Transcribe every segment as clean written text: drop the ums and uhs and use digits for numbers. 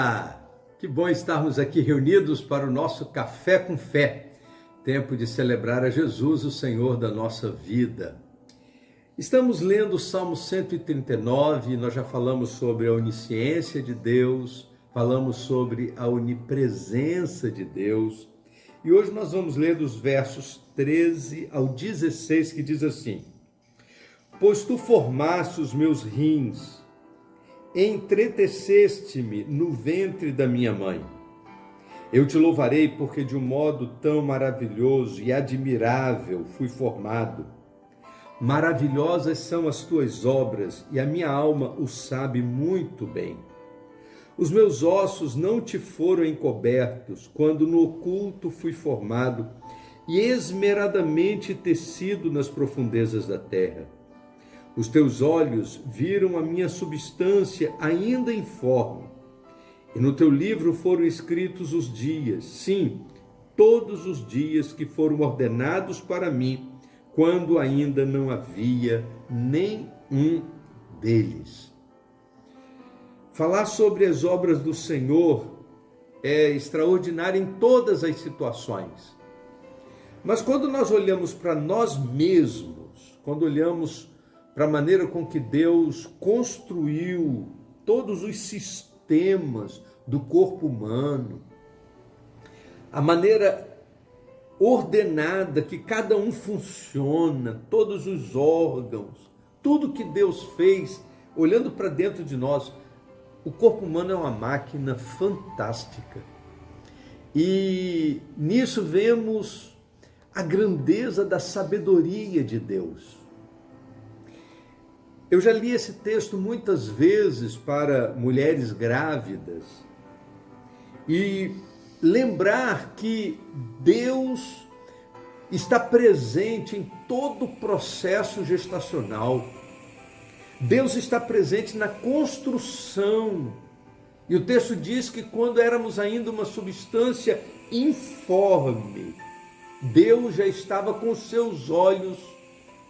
dia! Que bom estarmos aqui reunidos para o nosso Café com Fé, tempo de celebrar a Jesus, o Senhor da nossa vida. Estamos lendo o Salmo 139, nós já falamos sobre a onisciência de Deus, falamos sobre a onipresença de Deus, e hoje nós vamos ler dos versos 13 ao 16, que diz assim: Pois tu formaste os meus rins, entreteceste-me no ventre da minha mãe. Eu te louvarei porque de um modo tão maravilhoso e admirável fui formado. Maravilhosas são as tuas obras e a minha alma o sabe muito bem. Os meus ossos não te foram encobertos quando no oculto fui formado e esmeradamente tecido nas profundezas da terra. Os teus olhos viram a minha substância ainda informe, e no teu livro foram escritos os dias, sim, todos os dias que foram ordenados para mim, quando ainda não havia nenhum deles. Falar sobre as obras do Senhor é extraordinário em todas as situações. Mas quando nós olhamos para nós mesmos, quando olhamos para a maneira com que Deus construiu todos os sistemas do corpo humano, a maneira ordenada que cada um funciona, todos os órgãos, tudo que Deus fez, olhando para dentro de nós, o corpo humano é uma máquina fantástica. E nisso vemos a grandeza da sabedoria de Deus. Eu já li esse texto muitas vezes para mulheres grávidas e lembrar que Deus está presente em todo o processo gestacional. Deus está presente na construção. E o texto diz que quando éramos ainda uma substância informe, Deus já estava com seus olhos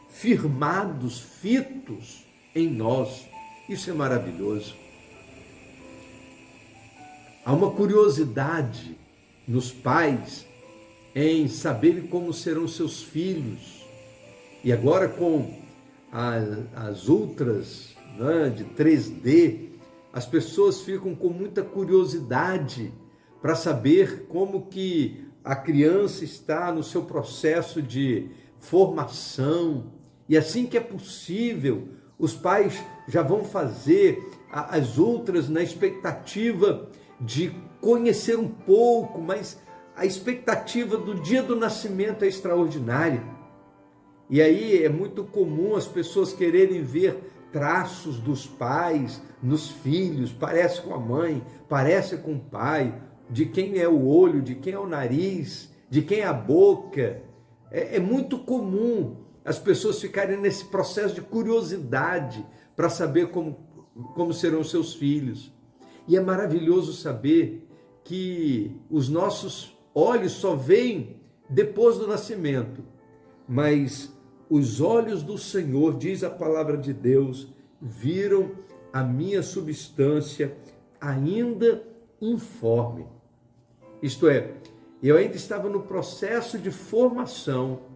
firmados, fitos em nós. Isso é maravilhoso. Há uma curiosidade nos pais em saberem como serão seus filhos. E agora com as ultras, né, de 3D, as pessoas ficam com muita curiosidade para saber como que a criança está no seu processo de formação. E assim que é possível, os pais já vão fazer as ultras na expectativa de conhecer um pouco, mas a expectativa do dia do nascimento é extraordinária. E aí é muito comum as pessoas quererem ver traços dos pais nos filhos, parece com a mãe, parece com o pai, de quem é o olho, de quem é o nariz, de quem é a boca. É muito comum as pessoas ficarem nesse processo de curiosidade para saber como serão seus filhos. E é maravilhoso saber que os nossos olhos só veem depois do nascimento, mas os olhos do Senhor, diz a palavra de Deus, viram a minha substância ainda informe. Isto é, eu ainda estava no processo de formação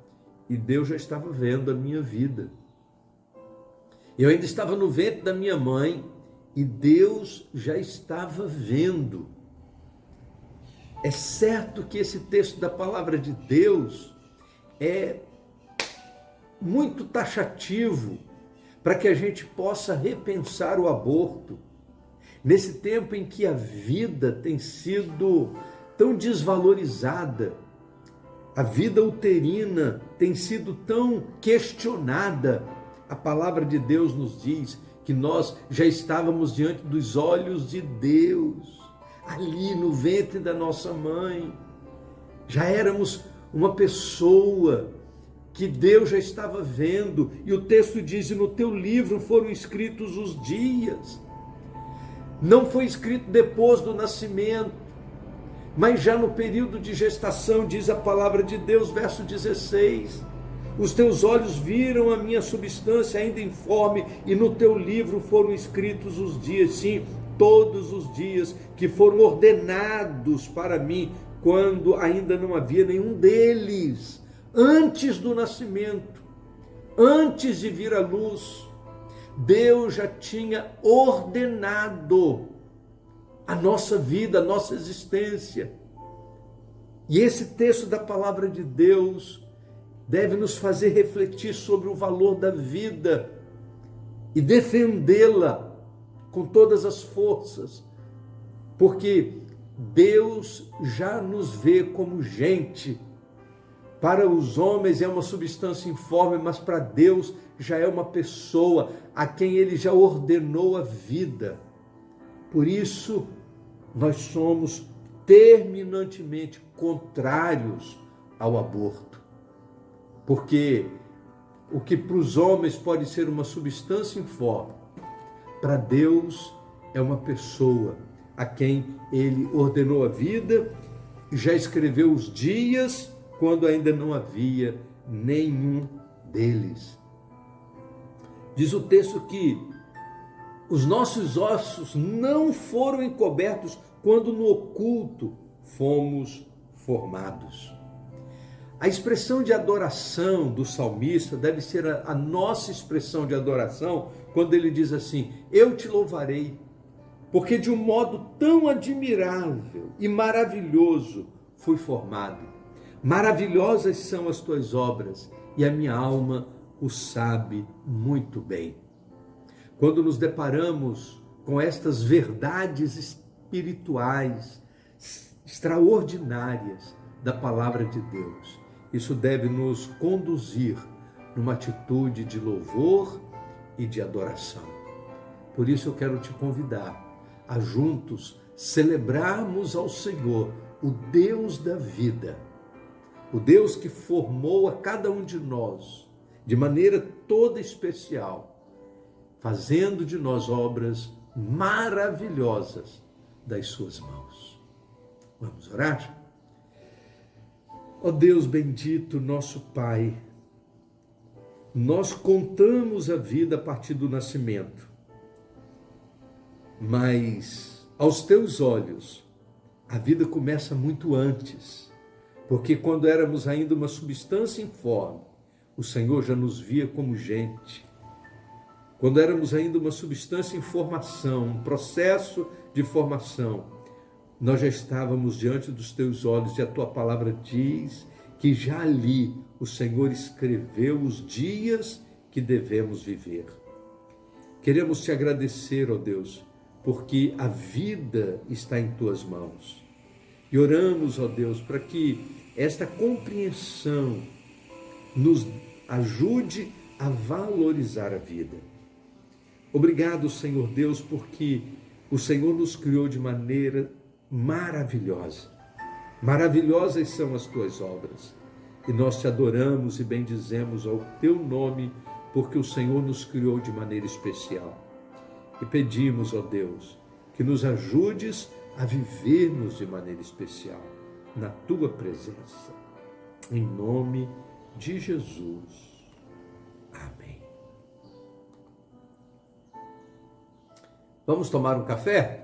e Deus já estava vendo a minha vida. Eu ainda estava no ventre da minha mãe e Deus já estava vendo. É certo que esse texto da palavra de Deus é muito taxativo para que a gente possa repensar o aborto. Nesse tempo em que a vida tem sido tão desvalorizada, a vida uterina tem sido tão questionada, a palavra de Deus nos diz que nós já estávamos diante dos olhos de Deus, ali no ventre da nossa mãe. Já éramos uma pessoa que Deus já estava vendo, e o texto diz: e no teu livro foram escritos os dias. Não foi escrito depois do nascimento, mas já no período de gestação, diz a palavra de Deus, verso 16: os teus olhos viram a minha substância ainda informe, e no teu livro foram escritos os dias, sim, todos os dias que foram ordenados para mim, quando ainda não havia nenhum deles, antes do nascimento, antes de vir à luz. Deus já tinha ordenado a nossa vida, a nossa existência. E esse texto da palavra de Deus deve nos fazer refletir sobre o valor da vida e defendê-la com todas as forças, porque Deus já nos vê como gente. Para os homens é uma substância informe, mas para Deus já é uma pessoa a quem Ele já ordenou a vida. Por isso, nós somos terminantemente contrários ao aborto. Porque o que para os homens pode ser uma substância informe, para Deus é uma pessoa a quem Ele ordenou a vida, já escreveu os dias quando ainda não havia nenhum deles. Diz o texto que os nossos ossos não foram encobertos quando no oculto fomos formados. A expressão de adoração do salmista deve ser a nossa expressão de adoração quando ele diz assim: eu te louvarei, porque de um modo tão admirável e maravilhoso fui formado. Maravilhosas são as tuas obras e a minha alma o sabe muito bem. Quando nos deparamos com estas verdades espirituais extraordinárias da palavra de Deus, isso deve nos conduzir numa atitude de louvor e de adoração. Por isso eu quero te convidar a juntos celebrarmos ao Senhor, o Deus da vida, o Deus que formou a cada um de nós de maneira toda especial, fazendo de nós obras maravilhosas das suas mãos. Vamos orar? Ó Deus bendito, nosso Pai, nós contamos a vida a partir do nascimento, mas aos teus olhos a vida começa muito antes, porque quando éramos ainda uma substância informe, o Senhor já nos via como gente. Quando éramos ainda uma substância em formação, um processo de formação, nós já estávamos diante dos teus olhos e a tua palavra diz que já ali o Senhor escreveu os dias que devemos viver. Queremos te agradecer, ó Deus, porque a vida está em tuas mãos. E oramos, ó Deus, para que esta compreensão nos ajude a valorizar a vida. Obrigado, Senhor Deus, porque o Senhor nos criou de maneira maravilhosa. Maravilhosas são as tuas obras. E nós te adoramos e bendizemos ao teu nome, porque o Senhor nos criou de maneira especial. E pedimos, ó Deus, que nos ajudes a vivermos de maneira especial na tua presença. Em nome de Jesus. Amém. Vamos tomar um café?